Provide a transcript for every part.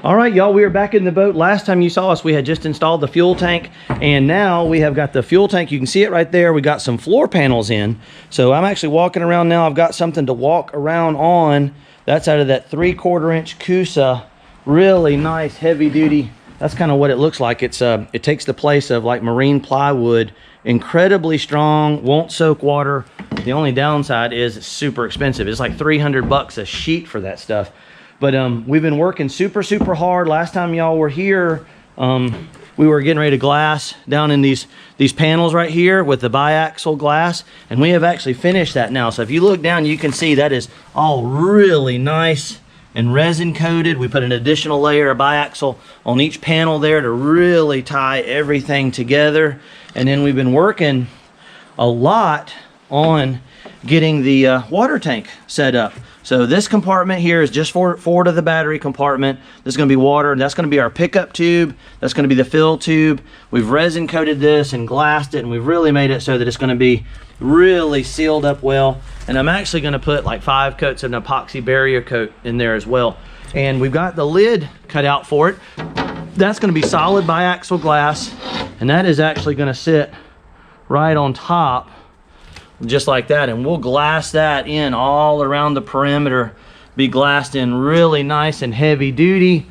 All right, y'all, we are back in the boat. Last time you saw us, we had just installed the fuel tank, and now we have got the fuel tank. You can see it right there. We got some floor panels in. So I'm actually walking around now. I've got something to walk around on. That's out of that 3/4 inch Coosa. Really nice, heavy duty. That's kind of what it looks like. It's it takes the place of like marine plywood. Incredibly strong, won't soak water. The only downside is it's super expensive. It's like 300 bucks a sheet for that stuff. But we've been working super hard. Last time y'all were here, we were getting ready to glass down in these panels right here with the biaxial glass, and we have actually finished that now. So if you look down, you can see that is all really nice and resin coated. We put an additional layer of biaxial on each panel there to really tie everything together. And then we've been working a lot on getting the water tank set up. So this compartment here is just forward of the battery compartment. There's going to be water, and that's going to be our pickup tube. That's going to be the fill tube. We've resin coated this and glassed it, and we've really made it so that it's going to be really sealed up well. And I'm actually going to put like 5 coats of an epoxy barrier coat in there as well. And we've got the lid cut out for it. That's going to be solid biaxial glass, and that is actually going to sit right on top just like that, and we'll glass that in all around the perimeter, be glassed in really nice and heavy duty.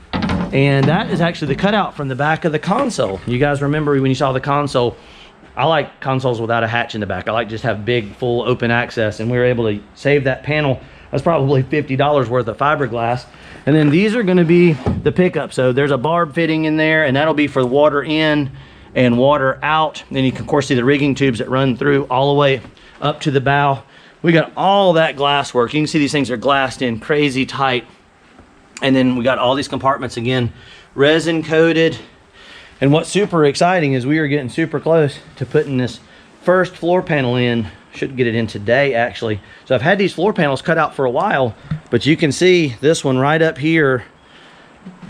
And that is actually the cutout from the back of the console. You guys remember when you saw the console, I like consoles without a hatch in the back. I like just have big full open access, and we were able to save that panel. That's probably $50 worth of fiberglass. And then these are going to be the pickup. So there's a barb fitting in there, and that'll be for water in and water out. Then you can of course see the rigging tubes that run through all the way up to the bow. We got all that glass work. You can see these things are glassed in crazy tight. And then we got all these compartments again, resin coated. And what's super exciting is we are getting super close to putting this first floor panel in. Should get it in today actually. So I've had these floor panels cut out for a while, but you can see this one right up here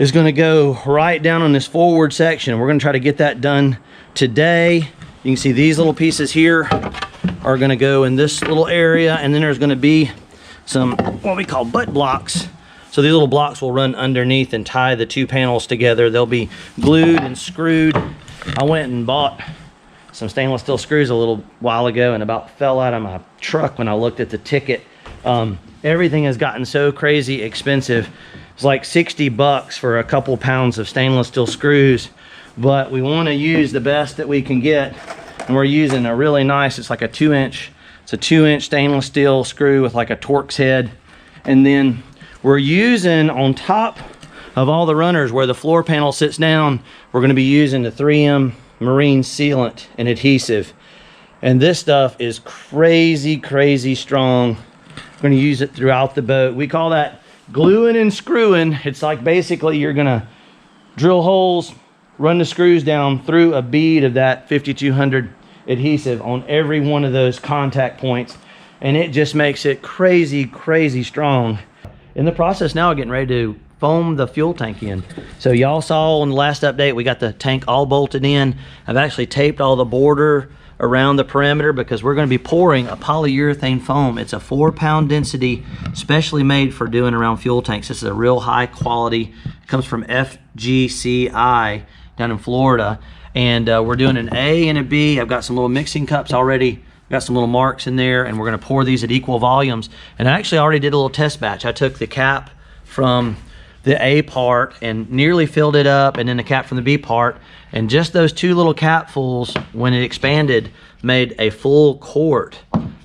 is going to go right down on this forward section. We're going to try to get that done today. You can see these little pieces here are going to go in this little area, and then there's going to be some what we call butt blocks. So these little blocks will run underneath and tie the 2 panels together. They'll be glued and screwed. I went and bought some stainless steel screws a little while ago and about fell out of my truck when I looked at the ticket. Everything has gotten so crazy expensive. It's like 60 bucks for a couple pounds of stainless steel screws, but we want to use the best that we can get. And we're using a really nice, it's like a 2-inch, it's a 2-inch stainless steel screw with like a Torx head. And then we're using on top of all the runners where the floor panel sits down, we're going to be using the 3M marine sealant and adhesive. And this stuff is crazy strong. We're going to use it throughout the boat. We call that gluing and screwing. It's like basically you're going to drill holes, run the screws down through a bead of that 5200 adhesive on every one of those contact points, and it just makes it crazy strong. In the process now of getting ready to foam the fuel tank in. So y'all saw on the last update we got the tank all bolted in. I've actually taped all the border around the perimeter because we're going to be pouring a polyurethane foam. It's a 4-pound density, specially made for doing around fuel tanks. This is a real high quality. It comes from FGCI down in Florida, and we're doing an A and a B. I've got some little mixing cups already, got some little marks in there, and we're going to pour these at equal volumes. And I actually already did a little test batch. I took the cap from the A part and nearly filled it up, and then the cap from the B part, and just those 2 little capfuls, when it expanded, made a full quart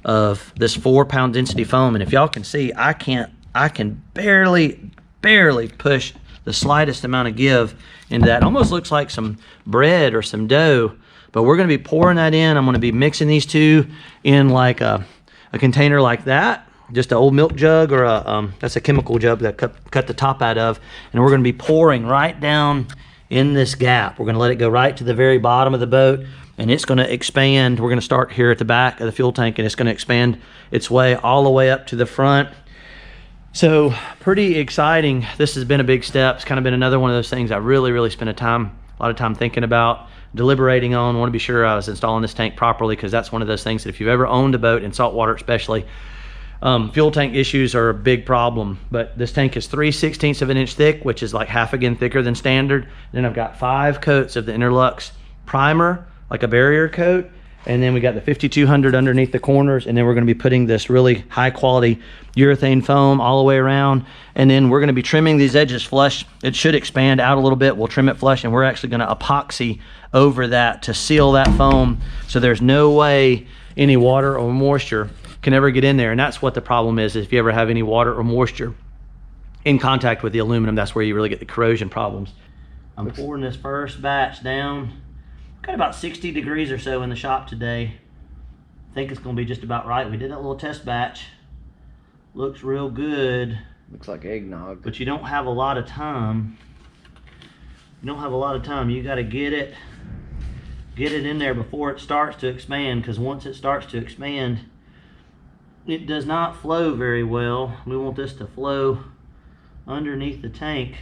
of this 4-pound density foam. And if y'all can see, I can barely push the slightest amount of give into that. It almost looks like some bread or some dough, but we're going to be pouring that in. I'm going to be mixing these 2 in like a container like that, just an old milk jug, or that's a chemical jug that cut the top out of, and we're going to be pouring right down in this gap. We're going to let it go right to the very bottom of the boat, and it's going to expand. We're going to start here at the back of the fuel tank, and it's going to expand its way all the way up to the front. So pretty exciting. This has been a big step. It's kind of been another one of those things I really spent a lot of time thinking about, deliberating on. I want to be sure I was installing this tank properly, because that's one of those things that if you've ever owned a boat in saltwater especially, Fuel tank issues are a big problem, but this tank is 3/16 of an inch thick, which is like half again thicker than standard. Then I've got 5 coats of the Interlux primer, like a barrier coat, and then we got the 5200 underneath the corners, and then we're going to be putting this really high quality urethane foam all the way around, and then we're going to be trimming these edges flush. It should expand out a little bit. We'll trim it flush, and we're actually going to epoxy over that to seal that foam, so there's no way any water or moisture can ever get in there. And that's what the problem is if you ever have any water or moisture in contact with the aluminum, that's where you really get the corrosion problems. I'm pouring this first batch down. Got about 60 degrees or so in the shop today. I think it's going to be just about right. We did that little test batch. Looks real good. Looks like eggnog. But you don't have a lot of time. You don't have a lot of time. You got to get it in there before it starts to expand, because once it starts to expand, it does not flow very well. We want this to flow underneath the tank.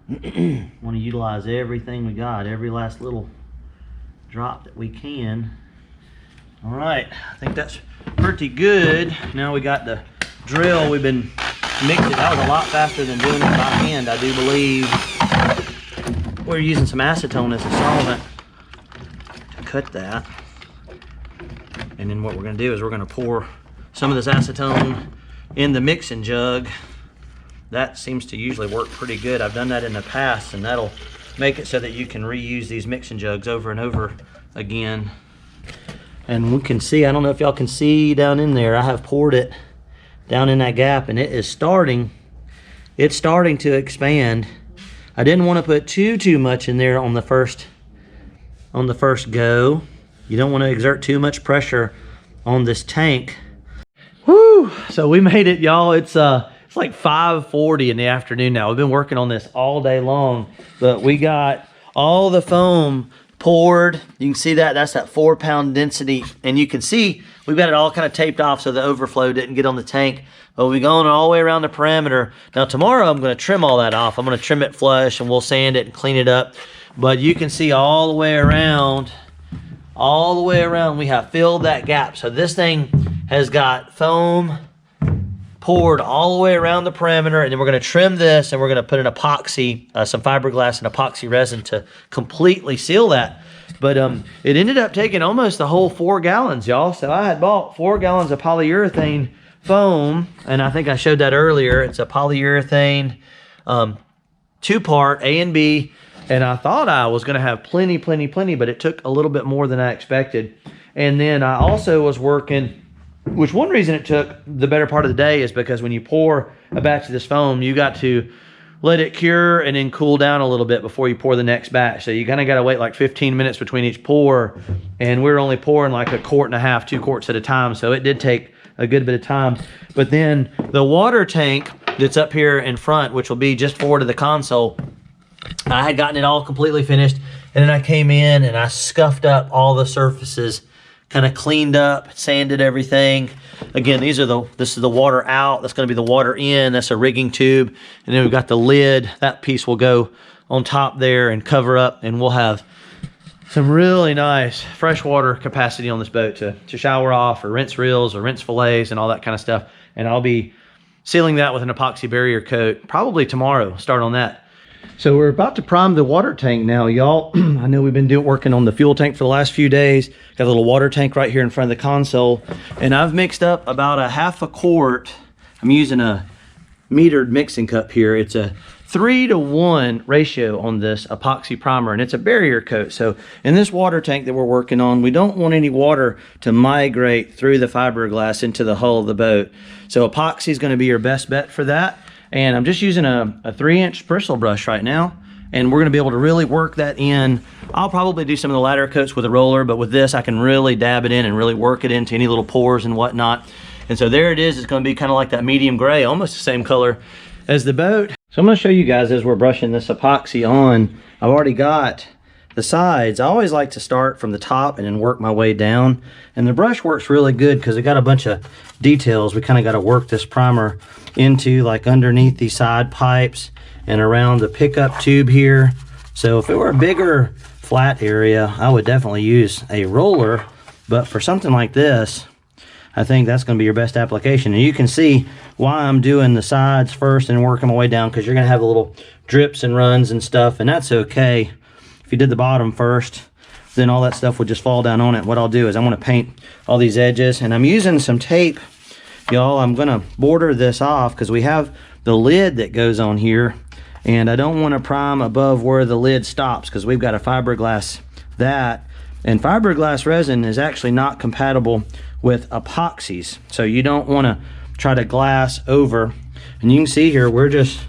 Want to utilize everything we got, every last little drop that we can. All right, I think that's pretty good. Now we got the drill. We've been mixing. That was a lot faster than doing it by hand, I do believe. We're using some acetone as a solvent to cut that. And then what we're going to do is we're going to pour some of this acetone in the mixing jug. That seems to usually work pretty good. I've done that in the past, and that'll make it so that you can reuse these mixing jugs over and over again. And we can see, I don't know if y'all can see down in there, I have poured it down in that gap, and it's starting to expand. I didn't want to put too much in there on the first go. You don't want to exert too much pressure on this tank. Woo! So we made it, y'all. It's like 5:40 in the afternoon now. We've been working on this all day long, but we got all the foam poured. You can see that. That's that 4-pound density, and you can see we've got it all kind of taped off so the overflow didn't get on the tank. But we're going all the way around the perimeter. Now tomorrow I'm going to trim all that off. I'm going to trim it flush, and we'll sand it and clean it up. But you can see all the way around, we have filled that gap. So this thing has got foam poured all the way around the perimeter, and then we're going to trim this, and we're going to put an epoxy, some fiberglass and epoxy resin to completely seal that. But it ended up taking almost the whole 4 gallons, y'all. So I had bought 4 gallons of polyurethane foam, and I think I showed that earlier. It's a polyurethane 2-part A and B, and I thought I was going to have plenty, but it took a little bit more than I expected. And then I also was working, which one reason it took the better part of the day is because when you pour a batch of this foam, you got to let it cure and then cool down a little bit before you pour the next batch. So you kind of got to wait like 15 minutes between each pour, and we're only pouring like 1.5 quarts, 2 quarts at a time. So it did take a good bit of time. But then the water tank that's up here in front, which will be just forward of the console, I had gotten it all completely finished, and then I came in and I scuffed up all the surfaces, kind of cleaned up, sanded everything. Again, this is the water out. That's going to be the water in. That's a rigging tube. And then we've got the lid. That piece will go on top there and cover up, and we'll have some really nice freshwater capacity on this boat to shower off, or rinse reels, or rinse fillets, and all that kind of stuff. And I'll be sealing that with an epoxy barrier coat probably tomorrow. Start on that. So we're about to prime the water tank now, y'all. I know we've been working on the fuel tank for the last few days. Got a little water tank right here in front of the console, and I've mixed up about 1/2 quart. I'm using a metered mixing cup here. It's a 3-to-1 ratio on this epoxy primer, and it's a barrier coat. So in this water tank that we're working on, we don't want any water to migrate through the fiberglass into the hull of the boat. So epoxy is going to be your best bet for that. And I'm just using a 3-inch bristle brush right now, and we're going to be able to really work that in. I'll probably do some of the ladder coats with a roller, but with this I can really dab it in and really work it into any little pores and whatnot. And so there it is. It's going to be kind of like that medium gray, almost the same color as the boat. So I'm going to show you guys as we're brushing this epoxy on. I've already got the sides. I always like to start from the top and then work my way down. And the brush works really good because it got a bunch of details. We kind of got to work this primer into, like, underneath these side pipes and around the pickup tube here. So if it were a bigger flat area, I would definitely use a roller. But for something like this, I think that's going to be your best application. And you can see why I'm doing the sides first and working my way down, because you're going to have the little drips and runs and stuff, and that's okay. If you did the bottom first, then all that stuff would just fall down on it. What I'll do is I'm going to paint all these edges, and I'm using some tape, y'all. I'm going to border this off because we have the lid that goes on here, and I don't want to prime above where the lid stops because we've got a fiberglass that, and fiberglass resin is actually not compatible with epoxies, so you don't want to try to glass over. And you can see here we're just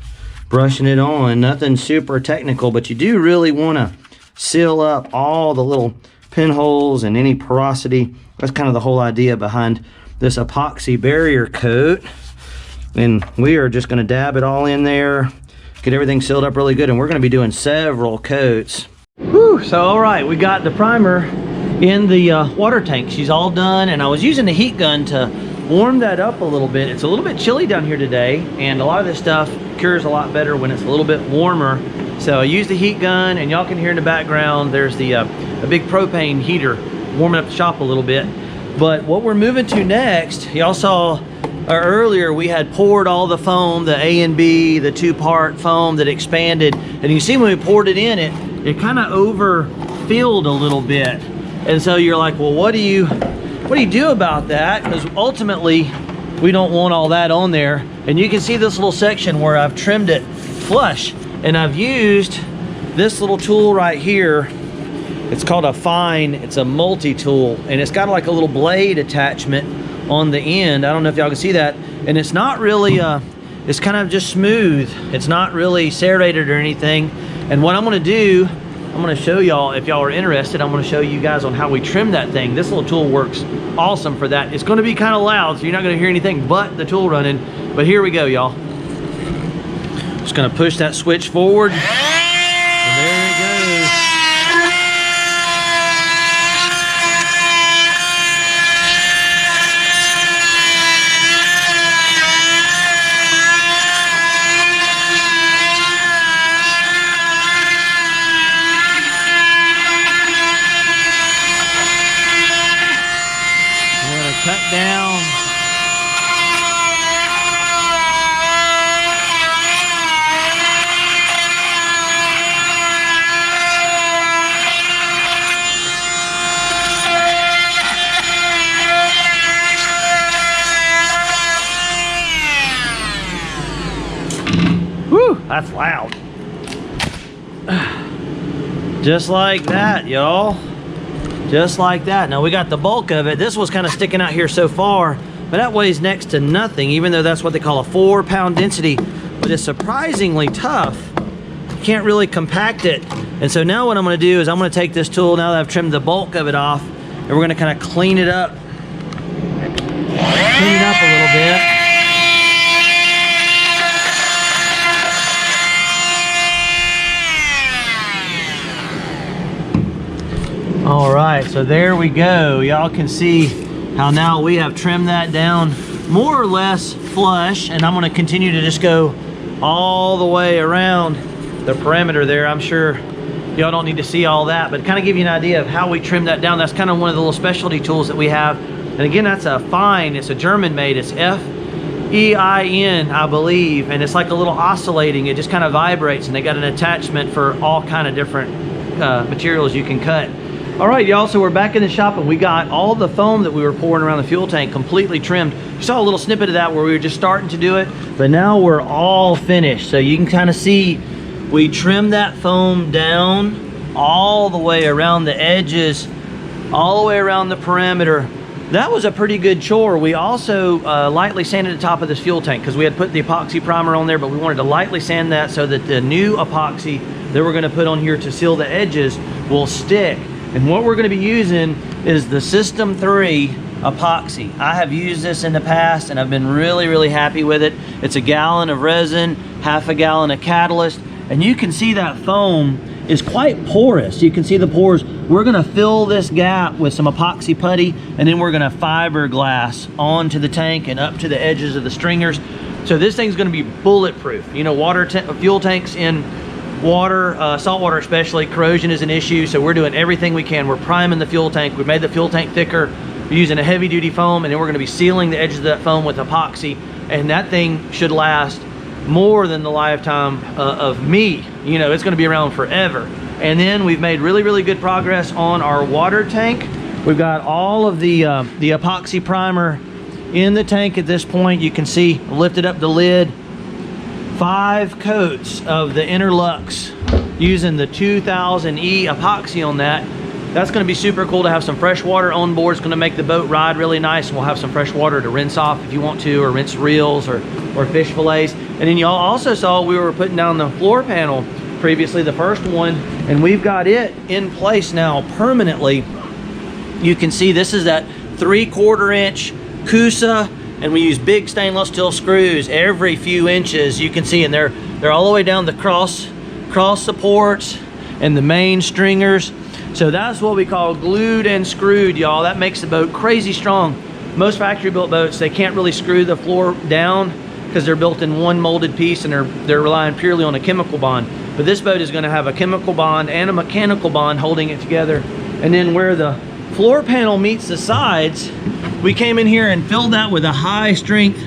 brushing it on, nothing super technical, but you do really want to seal up all the little pinholes and any porosity. That's kind of the whole idea behind this epoxy barrier coat. And we are just going to dab it all in there, get everything sealed up really good, and we're going to be doing several coats. Whew, so all right, we got the primer in the water tank. She's all done, and I was using the heat gun to warm that up a little bit. It's a little bit chilly down here today, and a lot of this stuff cures a lot better when it's a little bit warmer. So I used the heat gun, and y'all can hear in the background there's the a big propane heater warming up the shop a little bit. But what we're moving to next, y'all saw earlier we had poured all the foam, the A and B, the two-part foam that expanded, and you see when we poured it in, it kind of overfilled a little bit. And so you're like, well, what do you do about that? Because ultimately we don't want all that on there. And you can see this little section where I've trimmed it flush, and I've used this little tool right here. It's called a fine. It's a multi-tool, and it's got like a little blade attachment on the end. I don't know if y'all can see that. And it's not really it's kind of just smooth. It's not really serrated or anything. And what I'm going to do, I'm going to show y'all, if y'all are interested, I'm going to show you guys on how we trim that thing. This little tool works awesome for that. It's going to be kind of loud, so you're not going to hear anything but the tool running. But here we go, y'all. Just going to push that switch forward, and there it goes. Cut down. Whew, that's loud. Just like that, y'all. Just like that. Now we got the bulk of it. This was kind of sticking out here so far, but that weighs next to nothing, even though that's what they call a 4-pound density, but it's surprisingly tough. You can't really compact it. And so now what I'm going to do is I'm going to take this tool, now that I've trimmed the bulk of it off, and we're going to kind of clean it up. Clean it up a little bit. All right, so there we go. Y'all can see how now we have trimmed that down more or less flush, and I'm going to continue to just go all the way around the perimeter there. I'm sure y'all don't need to see all that, but kind of give you an idea of how we trim that down. That's kind of one of the little specialty tools that we have. And again, that's a fine. It's a German made. It's F-E-I-N, I believe, and it's like a little oscillating. It just kind of vibrates, and they got an attachment for all kind of different materials you can cut. All right, y'all, so we're back in the shop, and we got all the foam that we were pouring around the fuel tank completely trimmed. You saw a little snippet of that where we were just starting to do it, but now we're all finished. So you can kind of see we trimmed that foam down all the way around the edges, all the way around the perimeter. That was a pretty good chore. We also lightly sanded the top of this fuel tank because we had put the epoxy primer on there, but we wanted to lightly sand that so that the new epoxy that we're going to put on here to seal the edges will stick. And what we're going to be using is the System 3 epoxy. I have used this in the past, and I've been really, really happy with it. It's a gallon of resin, half a gallon of catalyst, and you can see that foam is quite porous. You can see the pores. We're going to fill this gap with some epoxy putty, and then we're going to fiberglass onto the tank and up to the edges of the stringers. So this thing's going to be bulletproof. You know, fuel tanks in water, salt water especially, corrosion is an issue, so we're doing everything we can. We're priming the fuel tank. We made the fuel tank thicker. We're using a heavy duty foam, and then we're gonna be sealing the edges of that foam with epoxy, and that thing should last more than the lifetime of me. You know, it's gonna be around forever. And then we've made really, really good progress on our water tank. We've got all of the epoxy primer in the tank at this point. You can see, lifted up the lid, 5 coats of the Interlux using the 2000E epoxy on that. That's going to be super cool to have some fresh water on board. It's going to make the boat ride really nice, and we'll have some fresh water to rinse off if you want to, or rinse reels or fish fillets. And then y'all also saw we were putting down the floor panel previously, the first one, and we've got it in place now permanently. You can see this is that 3/4 inch Coosa, and we use big stainless steel screws every few inches. You can see, and they're all the way down the cross supports and the main stringers. So that's what we call glued and screwed, y'all. That makes the boat crazy strong. Most factory built boats, they can't really screw the floor down because they're built in one molded piece, and they're relying purely on a chemical bond. But this boat is going to have a chemical bond and a mechanical bond holding it together. And then where the floor panel meets the sides, we came in here and filled that with a high strength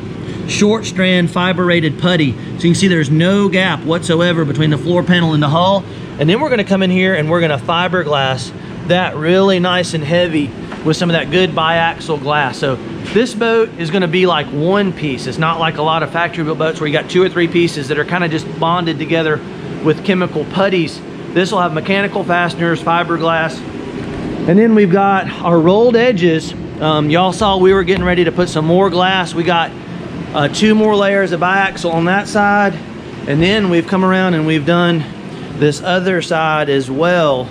short strand fiber rated putty. So you can see there's no gap whatsoever between the floor panel and the hull. And then we're going to come in here and we're going to fiberglass that really nice and heavy with some of that good biaxial glass. So this boat is going to be like one piece. It's not like a lot of factory built boats where you got 2 or 3 pieces that are kind of just bonded together with chemical putties. This will have mechanical fasteners, fiberglass. And then we've got our rolled edges. Y'all saw we were getting ready to put some more glass. We got 2 more layers of biaxial on that side. And then we've come around and we've done this other side as well,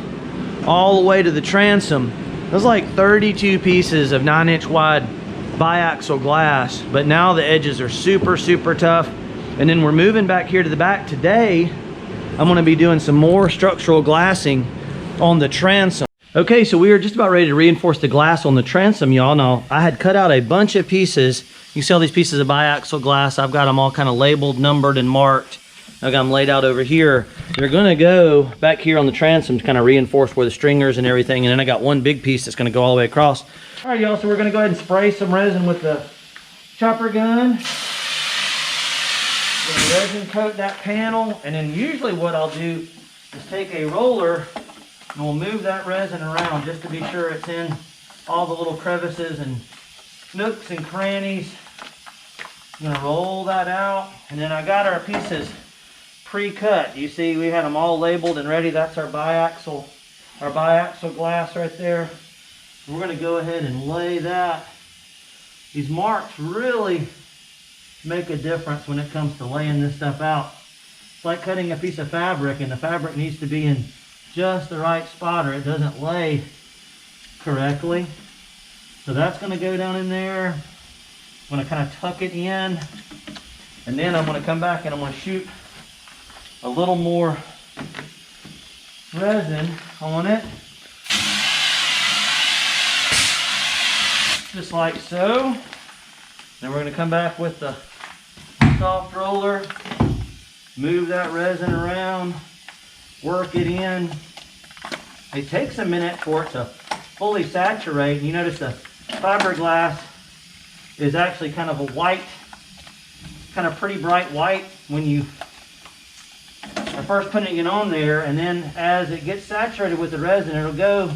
all the way to the transom. There's like 32 pieces of 9-inch wide biaxial glass, but now the edges are super, super tough. And then we're moving back here to the back today. I'm gonna be doing some more structural glassing on the transom. Okay, so we are just about ready to reinforce the glass on the transom, y'all. Now, I had cut out a bunch of pieces. You see all these pieces of biaxial glass. I've got them all kind of labeled, numbered, and marked. I've got them laid out over here. They're gonna go back here on the transom to kind of reinforce where the stringers and everything. And then I got one big piece that's gonna go all the way across. All right, y'all, so we're gonna go ahead and spray some resin with the chopper gun. Gonna resin coat that panel. And then usually what I'll do is take a roller and we'll move that resin around just to be sure it's in all the little crevices and nooks and crannies. I'm gonna roll that out. And then I got our pieces pre-cut. You see we had them all labeled and ready. That's our biaxial glass right there. We're going to go ahead and lay that. These marks really make a difference when it comes to laying this stuff out. It's like cutting a piece of fabric, and the fabric needs to be in just the right spot or it doesn't lay correctly. So that's going to go down in there. I'm going to kind of tuck it in, and then I'm going to come back and I'm going to shoot a little more resin on it, just like so. Then we're going to come back with the soft roller, move that resin around, work it in. It takes a minute for it to fully saturate. You notice the fiberglass is actually kind of a white, kind of pretty bright white when you are first putting it on there, and then as it gets saturated with the resin, it'll go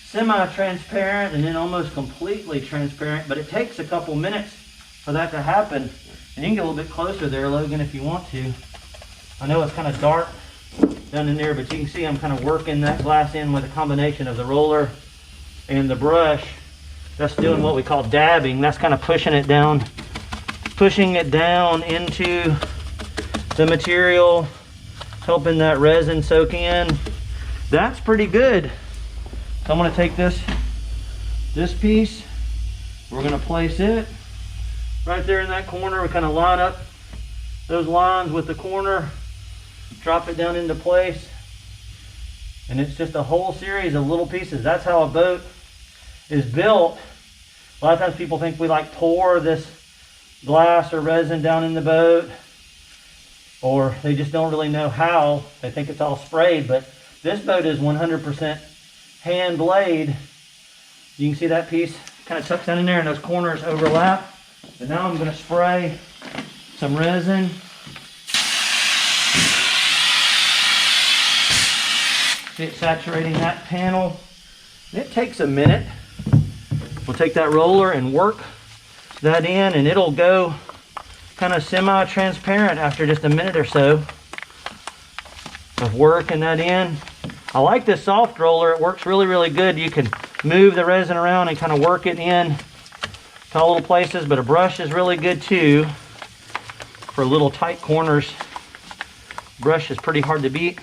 semi-transparent and then almost completely transparent. But it takes a couple minutes for that to happen. And you can get a little bit closer there, Logan, if you want to. I know it's kind of dark down in there, but you can see I'm kind of working that glass in with a combination of the roller and the brush. That's doing what we call dabbing. That's kind of pushing it down into the material, helping that resin soak in. That's pretty good. So I'm going to take this piece, we're going to place it right there in that corner. We kind of line up those lines with the corner, drop it down into place, and it's just a whole series of little pieces. That's how a boat is built. A lot of times people think we like pour this glass or resin down in the boat, or they just don't really know how. They think it's all sprayed, but this boat is 100% hand blade. You can see that piece kind of tucks down in there and those corners overlap. And now I'm going to spray some resin. See it saturating that panel. And it takes a minute. We'll take that roller and work that in, and it'll go kind of semi-transparent after just a minute or so of working that in. I like this soft roller. It works really, really good. You can move the resin around and kind of work it in to all little places, but a brush is really good too for little tight corners. Brush is pretty hard to beat.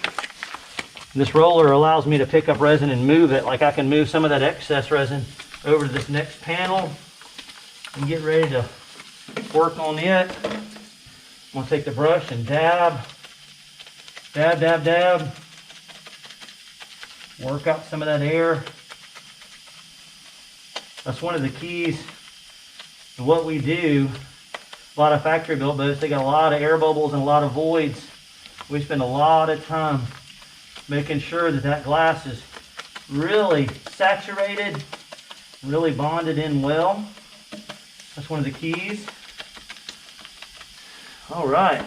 This roller allows me to pick up resin and move it. Like I can move some of that excess resin over to this next panel and get ready to work on it. I'm gonna take the brush and dab, dab, dab, dab. Work out some of that air. That's one of the keys to what we do. A lot of factory built boats, they got a lot of air bubbles and a lot of voids. We spend a lot of time making sure that that glass is really saturated, really bonded in well. That's one of the keys. All right,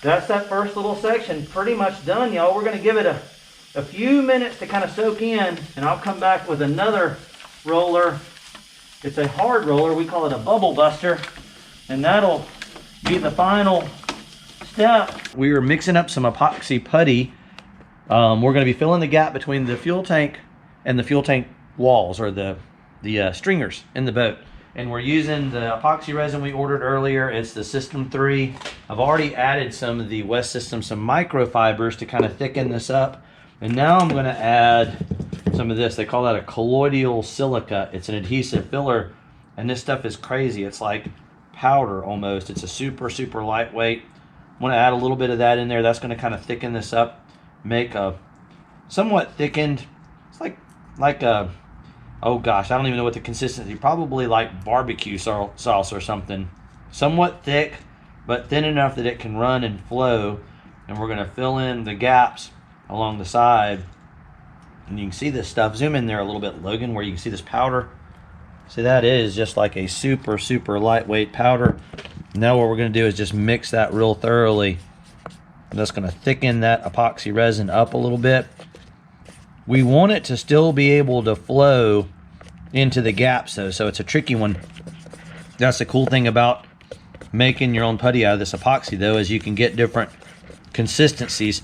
that's that first little section pretty much done, y'all. We're gonna give it a few minutes to kind of soak in, and I'll come back with another roller. It's a hard roller, we call it a bubble buster, and that'll be the final step. We are mixing up some epoxy putty. We're going to be filling the gap between the fuel tank and the fuel tank walls, or the stringers in the boat. And we're using the epoxy resin we ordered earlier. It's the System 3. I've already added some of the West System, some microfibers to kind of thicken this up. And now I'm going to add some of this. They call that a colloidal silica. It's an adhesive filler, and this stuff is crazy. It's like powder almost. It's a super, super lightweight. I'm going to add a little bit of that in there. That's going to kind of thicken this up, make a somewhat thickened, it's like a, oh gosh, I don't even know what the consistency, probably like barbecue sauce or something. Somewhat thick, but thin enough that it can run and flow. And we're going to fill in the gaps along the side. And you can see this stuff. Zoom in there a little bit, Logan, where you can see this powder. See, that is just like a super, super lightweight powder. Now what we're going to do is just mix that real thoroughly. And that's going to thicken that epoxy resin up a little bit. We want it to still be able to flow into the gaps though, so it's a tricky one. That's the cool thing about making your own putty out of this epoxy though, is you can get different consistencies.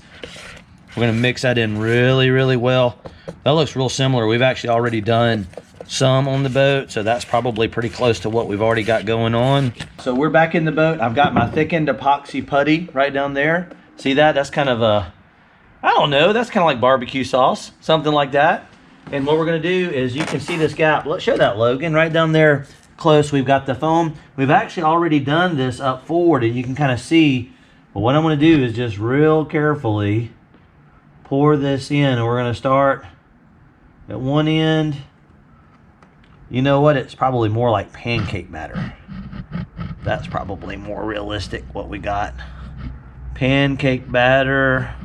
We're going to mix that in really, really well. That looks real similar. We've actually already done some on the boat, so that's probably pretty close to what we've already got going on. So we're back in the boat. I've got my thickened epoxy putty right down there. See that? That's kind of a, I don't know, that's kind of like barbecue sauce, something like that. And what we're going to do is, you can see this gap. Let's show that, Logan, right down there close. We've got the foam. We've actually already done this up forward, and you can kind of see. But what I'm going to do is just real carefully pour this in, and we're going to start at one end. You know what? It's probably more like pancake batter. That's probably more realistic what we got. Pancake batter,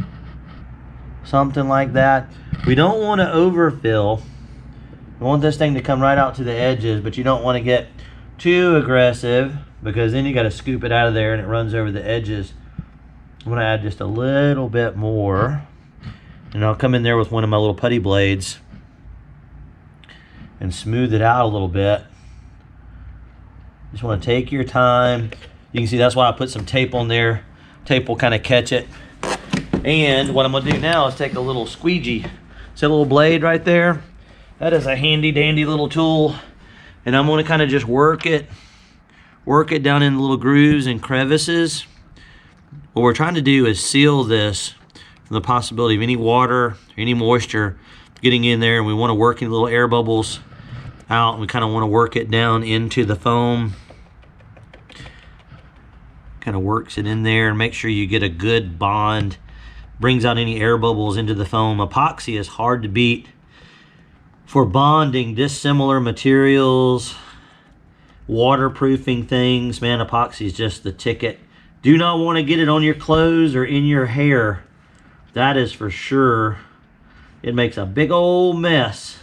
something like that. We don't want to overfill. We want this thing to come right out to the edges, but you don't want to get too aggressive, because then you got to scoop it out of there and it runs over the edges. I'm going to add just a little bit more, and I'll come in there with one of my little putty blades and smooth it out a little bit. Just want to take your time. You can see that's why I put some tape on there. Tape will kind of catch it. And what I'm going to do now is take a little squeegee. See a little blade right there? That is a handy dandy little tool. And I'm going to kind of just work it down in little grooves and crevices. What we're trying to do is seal this from the possibility of any water or any moisture getting in there. And we want to work any little air bubbles out. And we kind of want to work it down into the foam. Kind of works it in there and make sure you get a good bond. Brings out any air bubbles into the foam. Epoxy is hard to beat for bonding dissimilar materials, waterproofing things. Man, epoxy is just the ticket. Do not want to get it on your clothes or in your hair. That is for sure. It makes a big old mess.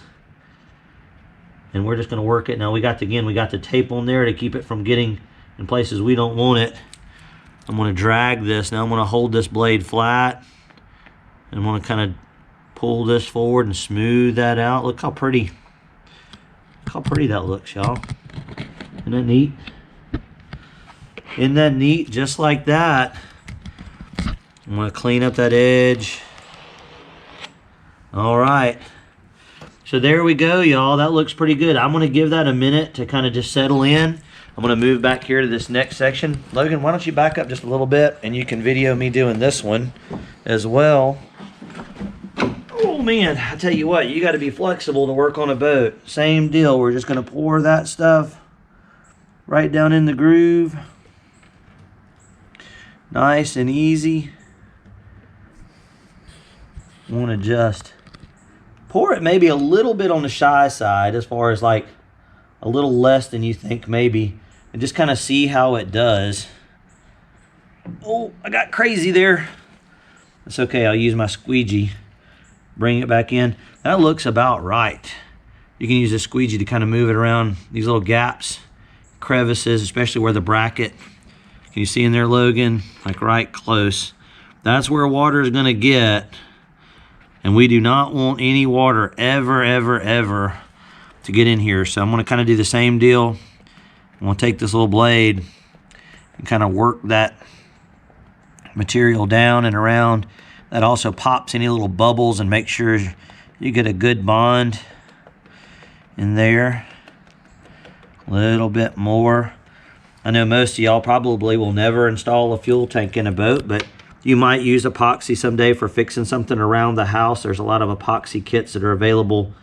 and we're just going to work it. Now we got the tape on there to keep it from getting in places we don't want it. I'm going to drag this. Now I'm going to hold this blade flat, and I'm going to kind of pull this forward and smooth that out. Look how pretty. Look how pretty that looks, y'all. Isn't that neat? Isn't that neat? Just like that. I'm going to clean up that edge. All right. So there we go, y'all. That looks pretty good. I'm going to give that a minute to kind of just settle in. I'm going to move back here to this next section. Logan, why don't you back up just a little bit, and you can video me doing this one as well. Oh, man. I tell you what, you got to be flexible to work on a boat. Same deal. We're just going to pour that stuff right down in the groove. Nice and easy. I want to just pour it maybe a little bit on the shy side, as far as like a little less than you think maybe, and just kind of see how it does. Oh, I got crazy there. It's okay, I'll use my squeegee. Bring it back in. That looks about right. You can use a squeegee to kind of move it around these little gaps, crevices, especially where the bracket. Can you see in there, Logan? Like right close. That's where water is going to get. And we do not want any water ever, ever, ever to get in here. So I'm going to kind of do the same deal. I'm going to take this little blade and kind of work that material down and around. That also pops any little bubbles and make sure you get a good bond in there. A little bit more. I know most of y'all probably will never install a fuel tank in a boat, but you might use epoxy someday for fixing something around the house. There's a lot of epoxy kits that are available.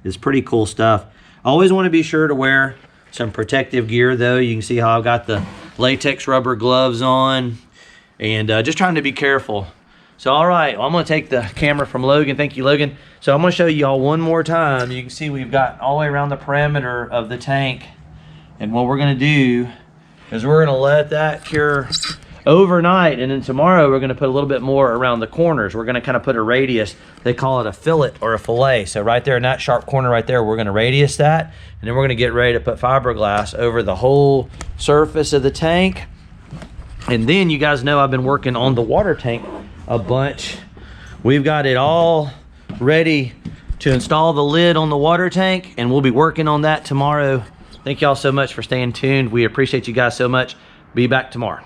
It's pretty cool stuff. Always want to be sure to wear some protective gear, though. You can see how I've got the latex rubber gloves on, and just trying to be careful. So, all right, well, I'm going to take the camera from Logan. Thank you, Logan. So I'm going to show you all one more time. You can see we've got all the way around the perimeter of the tank. And what we're going to do is we're going to let that cure overnight, and then tomorrow we're going to put a little bit more around the corners. We're going to kind of put a radius. They call it a fillet or a fillet. So right there in that sharp corner right there, we're going to radius that, and then we're going to get ready to put fiberglass over the whole surface of the tank. And then you guys know I've been working on the water tank a bunch. We've got it all ready to install the lid on the water tank, and we'll be working on that tomorrow. Thank y'all so much for staying tuned. We appreciate you guys so much. Be back tomorrow.